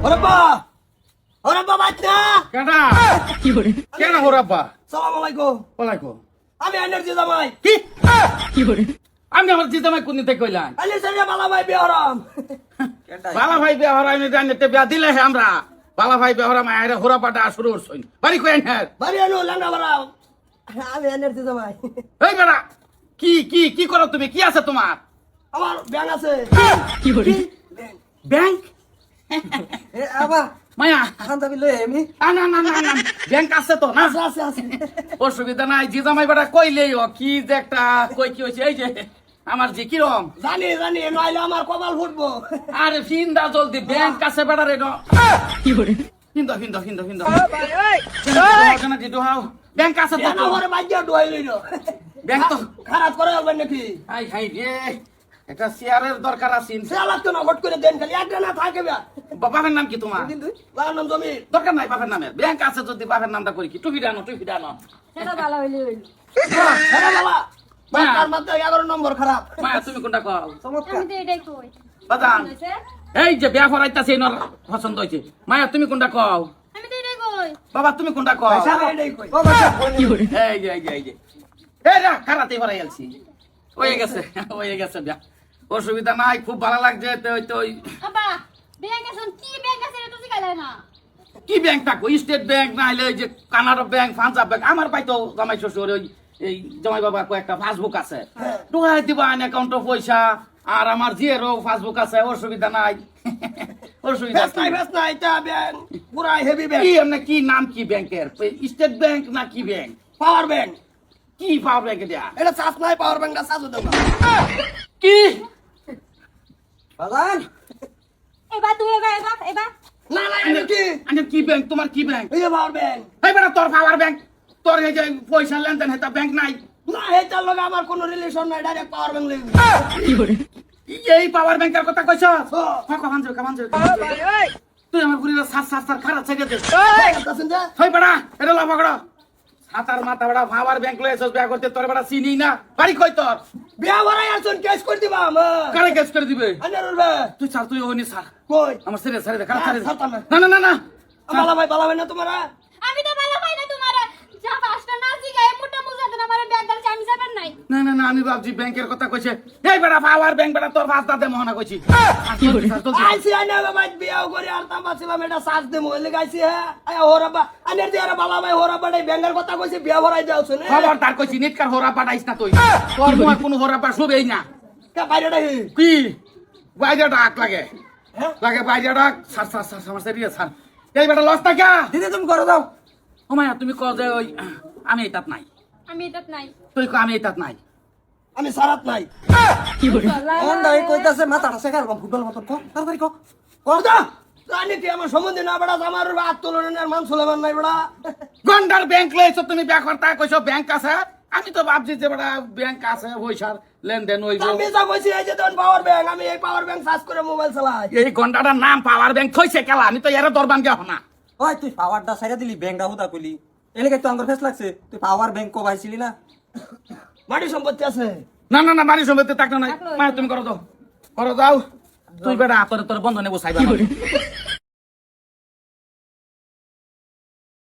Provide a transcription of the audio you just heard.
ওরাব্বা ওরাব্বা বাচ্চা কেডা কেডা হরাব্বা সালাম আলাইকুম ওয়ালাইকুম আমি এনার্জি জামাই কি আমি আমার জিতামাই কোন থেকে কইলাম আলি সারিয়া বালা ভাই বেহরাম বালা ভাই বেহরা আমি জানতে বিয়া দিলে হে আমরা বালা ভাই বেহরা মায়ের হরাপাটা শুরু করছই বাড়ি কই না বাড়ি আনো লাঙ্গা বাড়াও আমি এনার্জি জামাই এই বেড়া কি কি কি করো তুমি কি আছে তোমার আমার ব্যাং আছে ব্যাংক এ আবা মায়া খান দাবি লই আমি না না না না ব্যাংক আছে তো না আছে আছে অসুবিধা নাই জিজামাই বেটা কইলেই কি যে একটা কই কি হইছে এই যে আমার যে কিরম জানি জানি নইলে আমার কপাল ফুটবো আরে ফিন্দা জলদি ব্যাংক আছে বেটা রে ফিন্দা ফিন্দা ফিন্দা ফিন্দা কেন দিতো হাও ব্যাংক আছে তো কেন ঘরে বাজ্যা ডুয়াই লইলো ব্যাংক তো খারাপ করে হবে নাকি হাই হাই রে একটা শেয়ারের দরকার আছে সেলাত কেন হট করে দেন খালি একটা না থাকে বা বাবার নাম কি তোমার বাবার নাম জমি দরকার নাই বাবার নামের ব্যাংক আছে যদি বাবার নামটা করি কি টুপি ডানো সেটা ভালো হইলে হইল হ্যাঁ বাবা বাবার মধ্যে 11 নম্বর খারাপ মায়া তুমি কোনটা কও চমৎকার আমি তো এটাই কই বাজান হইছে? এই যে বিয়া ফরাইতাছে নর পছন্দ হইছে মায়া তুমি কোনটা কও আমি তো এটাই কই বাবা তুমি কোনটা কও এটাই কই এই যে এই যে এই যে এই রা খারাতে ফরাই আলছি হয়ে গেছে বিয়া অসুবিধা নাই খুব ভালো লাগছে তো ওই আব্বা ব্যাংক আছে কি ব্যাংক আছে এটা তো জিগাইলা না কি ব্যাংক থাকো স্টেট ব্যাংক না হলে ওই যে কানাডা ব্যাংক পাঞ্জাব ব্যাংক আমার পাই তো জামাই শ্বশুর ওই এই জামাই বাবা কয়েকটা পাসবুক আছে ঢুকাই দিবা অ্যাকাউন্ট পয়সা আর আমার জিয়েরও পাসবুক আছে অসুবিধা নাই অসুবিধা বেশ নাই তা ব্যাংক পুরা হেভি ব্যাংক কি এমনি কি নাম কি ব্যাংকের স্টেট ব্যাংক না কি ব্যাংক পাওয়ার ব্যাংক কি পাওয়ার ব্যাংক দিয়া এটা চাষ নাই পাওয়ার ব্যাংকটা চাষ দেব কি বাজান এবার তুই এবার না না এটা কি আরে কি ব্যাংক তোমার কি ব্যাংক এই যে পাওয়ার ব্যাংক এই বেটা তোর পাওয়ার ব্যাংক তোর এই যে পয়সা লেনদেন হেতা ব্যাংক নাই না এটার লগে আমার কোনো রিলেশন নাই ডাইরেক্ট পাওয়ার ব্যাংক লাগবে এই পাওয়ার ব্যাংকের কথা কইছ ও। কামান তুই আমার পুরো সাত খারাপ ছেড়ে দে দেখতেছেন যে হই বেটা এটা লা পকড় সাতার মাথা বেটা পাওয়ার ব্যাংক লয়ে এসেছ বিয়া করতে তোর বেটা চিনি না বাড়ি কই তোর বিয়া ভরাই আছেন কেস করে দিবা আমার কারে কেস করে দিবে আনারুল ভাই তুই ছাড় তুই ওনি ছাড় কই আমার ছেড়ে দে খারাপ ছেড়ে দে। ছাড়তাম না। না না না না বালা ভাই না তোমারা আমি তো ভালো পাই না তোমার যা পাঁচটা না জিগায় মোটা মুজাতে না আমার ব্যাংক আছে আমি যাবেন নাই না না না আমি ভাবছি ব্যাংকের কথা কইছে এই বেটা পাওয়ার ব্যাংক বেটা তোর পাঁচটা দে মহনা কইছি আইসি আইনা বাবা বিয়াও করে আর তা বাছিলাম এটা সাজ দে মোবাইলে গাইছি হ্যাঁ আয় হোরাবা আনের দিয়ে বালা ভাই হোরাবা এই ব্যাংকের কথা কইছে বিয়া ভরাই দাও শুনে খবর তার কইছি নিটকার হোরা পাঠাইস না তুই তোর মুখ কোনো হোরা পা শুবেই না কা বাইরেটা হি কি বাইরে ডাক লাগে হ্যাঁ লাগে বাইরে ডাক সার আমার সেরিয়ে সার এই বেটা লস্তা কে দিদি তুমি করে দাও ও মায়া তুমি কও যে ওই আমি এটাত নাই আমি এটাত নাই তুই কও আমি এটাত নাই আমি সারাত নাই অন দাই কইতাছে মাথাটা শেখার ফুটবল মতন কো তাড়াতাড়ি কো কর দা জানি কি আমার সম্বন্ধে না বড়া আমার আত্মলনের মান সুলেমান নাই বড়া গন্ডার ব্যাংক লইছো তুমি ব্যাংক করতা কইছো ব্যাংক আছে আমি তো ভাবছি যে বড়া ব্যাংক আছে পয়সার লেনদেন হইব আমি যা কইছি এই যে দেন পাওয়ার ব্যাংক আমি এই পাওয়ার ব্যাংক সার্চ করে মোবাইল চালাই এই গন্ডাটার নাম পাওয়ার ব্যাংক থইছে কেলা আমি তো এর দরবান গেও না ওই তুই পাওয়ারটা সাইরা দিলি ব্যাংকটা হুদা কইলি এলাকে তো আমার ফেস লাগছে তুই পাওয়ার ব্যাংক কো ভাইছিলি না মাটি সম্পত্তি আছে না না না বাড়ি সম্পত্তি থাকতো না মায়া তুমি করো দাও তুই বেটা তোর বন্ধনে বসাইবা